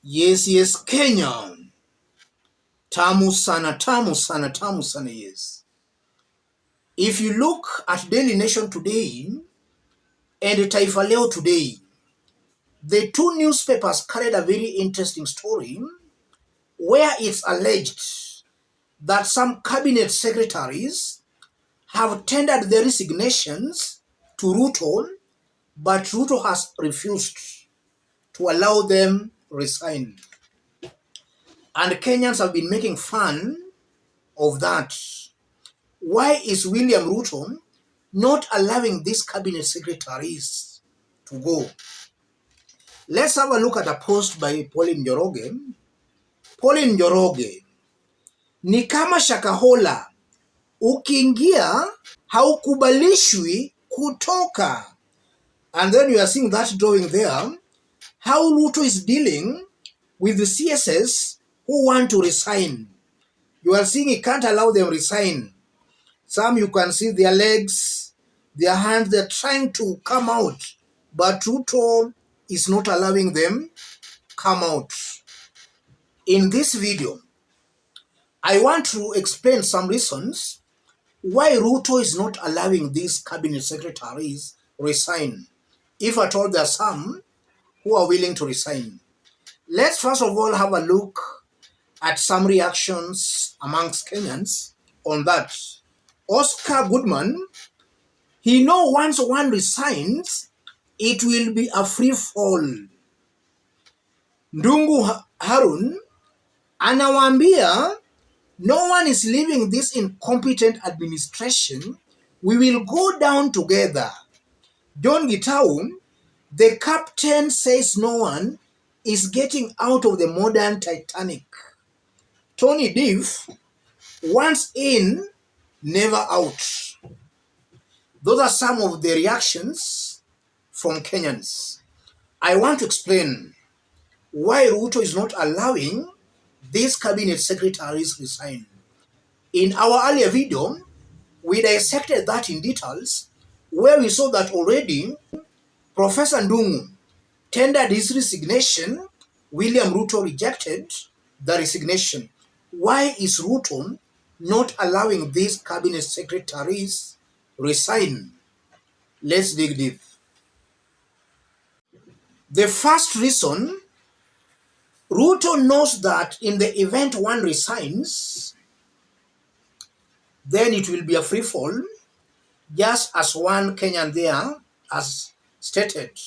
Yes, yes, Kenya. Tamu sana, tamu sana, tamu sana, yes. If you look at Daily Nation today and Taifa Leo today, the two newspapers carried a very interesting story where it's alleged that some cabinet secretaries have tendered their resignations to Ruto, but Ruto has refused to allow them resign. And Kenyans have been making fun of that. Why is William Ruto not allowing these cabinet secretaries to go? Let's have a look at a post by Pauline Njoroge. Pauline Njoroge, ni kama Shakahola, ukiingia haukubalishwi kutoka. And then you are seeing that drawing there, how Ruto is dealing with the CSS who want to resign. You are seeing he can't allow them resign. Some you can see their legs, their hands, they're trying to come out, but Ruto is not allowing them come out. In this video, I want to explain some reasons why Ruto is not allowing these cabinet secretaries resign, if at all there are some who are willing to resign. Let's first of all have a look at some reactions amongst Kenyans on that. Oscar Goodman, he know once one resigns, it will be a free fall. Ndungu Harun anawaambia, no one is leaving this incompetent administration. We will go down together. John Gitau, the captain says no one is getting out of the modern Titanic. Tony Diff, once in, never out. Those are some of the reactions from Kenyans. I want to explain why Ruto is not allowing these cabinet secretaries resign. In our earlier video, we dissected that in details, where we saw that already Professor Ndungu tendered his resignation. William Ruto rejected the resignation. Why is Ruto not allowing these cabinet secretaries resign? Let's dig deep. The first reason, Ruto knows that in the event one resigns, then it will be a free fall, just as one Kenyan there has stated.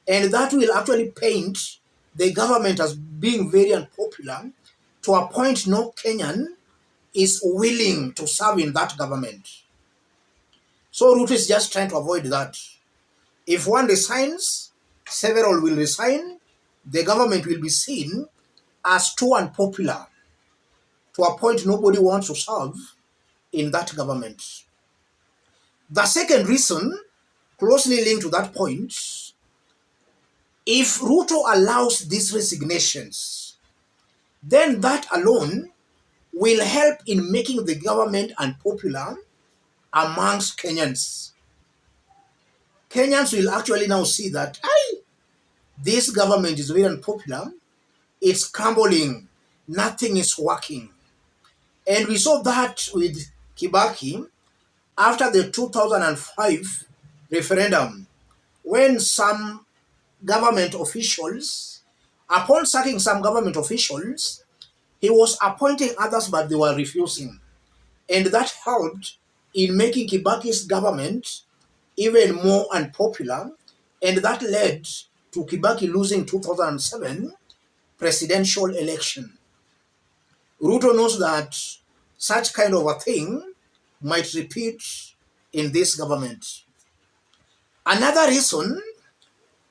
And that will actually paint the government as being very unpopular to a point no Kenyan is willing to serve in that government. So Ruto is just trying to avoid that. If one resigns, several will resign, the government will be seen as too unpopular to a point nobody wants to serve in that government. The second reason, closely linked to that point, if Ruto allows these resignations, then that alone will help in making the government unpopular amongst Kenyans. Kenyans will actually now see that this government is very unpopular, it's crumbling, nothing is working. And we saw that with Kibaki after the 2005 referendum, when some government officials, upon sacking some government officials, he was appointing others, but they were refusing. And that helped in making Kibaki's government even more unpopular, and that led to Kibaki losing 2007 presidential election. Ruto knows that such kind of a thing might repeat in this government. Another reason,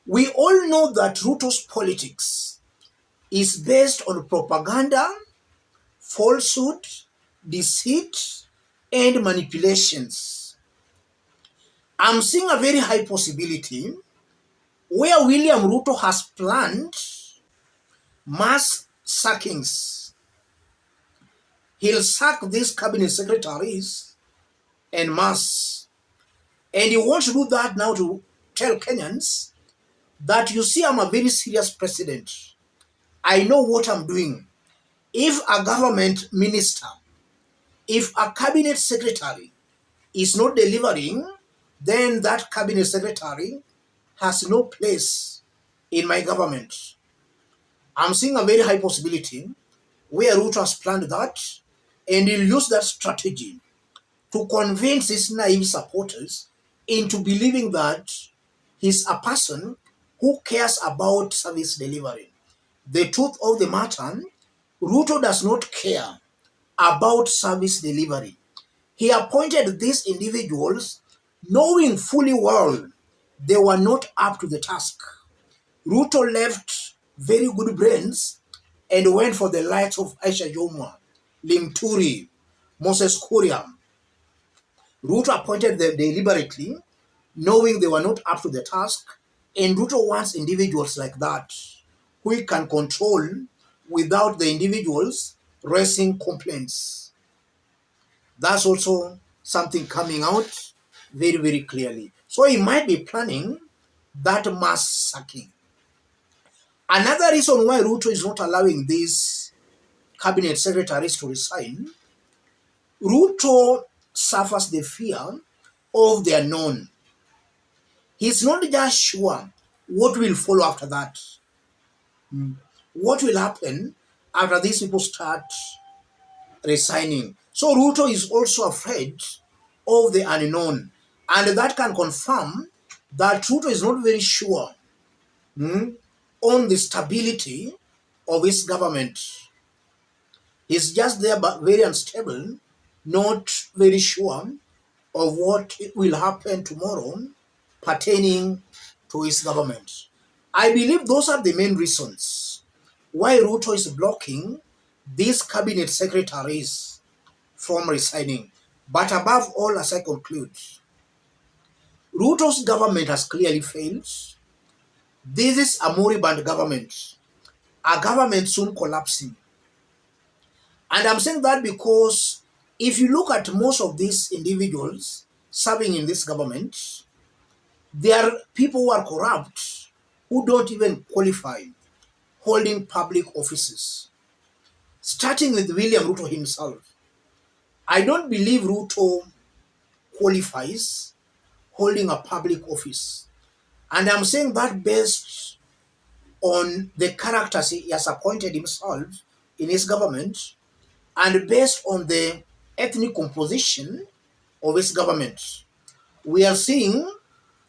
we all know that Ruto's politics is based on propaganda, falsehood, deceit, and manipulations. I'm seeing a very high possibility where William Ruto has planned mass sackings. He'll sack these cabinet secretaries en masse. And he wants to do that now to tell Kenyans that, you see, I'm a very serious president. I know what I'm doing. If a government minister, if a cabinet secretary is not delivering, then that cabinet secretary has no place in my government. I'm seeing a very high possibility where Ruto has planned that, and he'll use that strategy to convince his naive supporters into believing that he's a person who cares about service delivery. The truth of the matter, Ruto does not care about service delivery. He appointed these individuals knowing fully well they were not up to the task. Ruto left very good brains and went for the likes of Aisha Jomwa, Limturi, Moses Kuria. Ruto appointed them deliberately, knowing they were not up to the task, and Ruto wants individuals like that, who he can control without the individuals raising complaints. That's also something coming out very, very clearly. So he might be planning that mass sacking. Another reason why Ruto is not allowing these cabinet secretaries to resign, Ruto suffers the fear of the unknown. He's not just sure what will follow after that. What will happen after these people start resigning? So Ruto is also afraid of the unknown. And that can confirm that Ruto is not very sure on the stability of his government. He's just there but very unstable, not very sure of what will happen tomorrow pertaining to his government. I believe those are the main reasons why Ruto is blocking these cabinet secretaries from resigning. But above all, as I conclude, Ruto's government has clearly failed. This is a moribund government, a government soon collapsing. And I'm saying that because if you look at most of these individuals serving in this government, they are people who are corrupt, who don't even qualify holding public offices. Starting with William Ruto himself. I don't believe Ruto qualifies holding a public office. And I'm saying that based on the characters he has appointed himself in his government and based on the ethnic composition of his government. We are seeing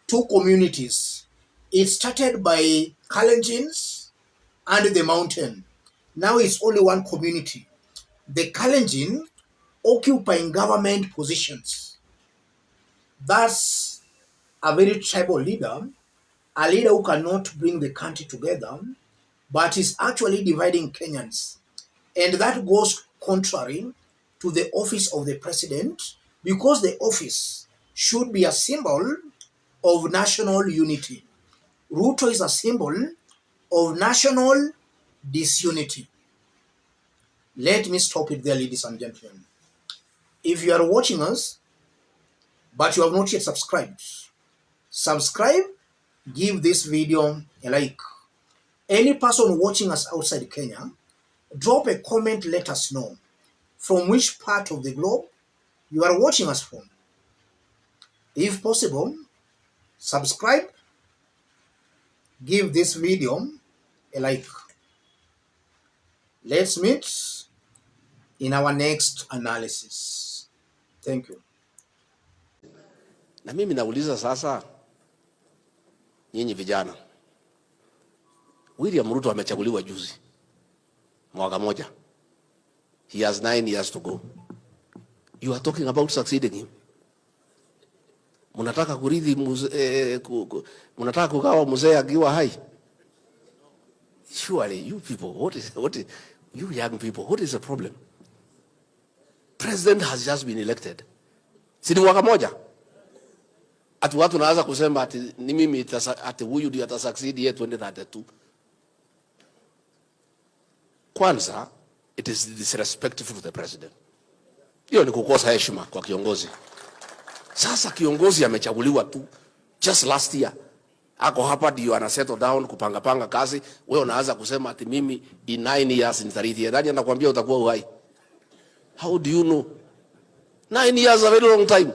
two communities. It started by Kenyans and the mountain. Now it's only one community. The Kenyans occupying government positions. That's a very tribal leader, a leader who cannot bring the country together, but is actually dividing Kenyans. And that goes contrary to the office of the president, because the office should be a symbol of national unity. Ruto is a symbol of national disunity. Let me stop it there, ladies and gentlemen. If you are watching us, but you have not yet subscribed, subscribe, give this video a like. Any person watching us outside Kenya, drop a comment, let us know from which part of the globe you are watching us from. If possible, subscribe, give this video a like. Let's meet in our next analysis. Thank you. Na mimi nauliza sasa, nyinyi vijana, William Ruto amechaguliwa juzi, mwaka moja. He has 9 years to go. You are talking about succeeding him. Munataka kurithi munataka kugawa mzee akiwa hai. Surely you people, what is you young people, what is the problem? President has just been elected. Si ni mwaka moja. Ati watu naanza kusema ati ni mimi ati huyu ndiye atasucceed year 2032. Kwanza, it is disrespectful to the president. Hiyo ni kukosa heshima kwa kiongozi. Sasa kiongozi amechaguliwa tu just last year. ako hapa ndio ana settle down kupanga kazi, wewe unaanza kusema ati mimi in 9 years nitarithi. Nani anakuambia utakuwa uhai? How do you know? 9 years is a very long time.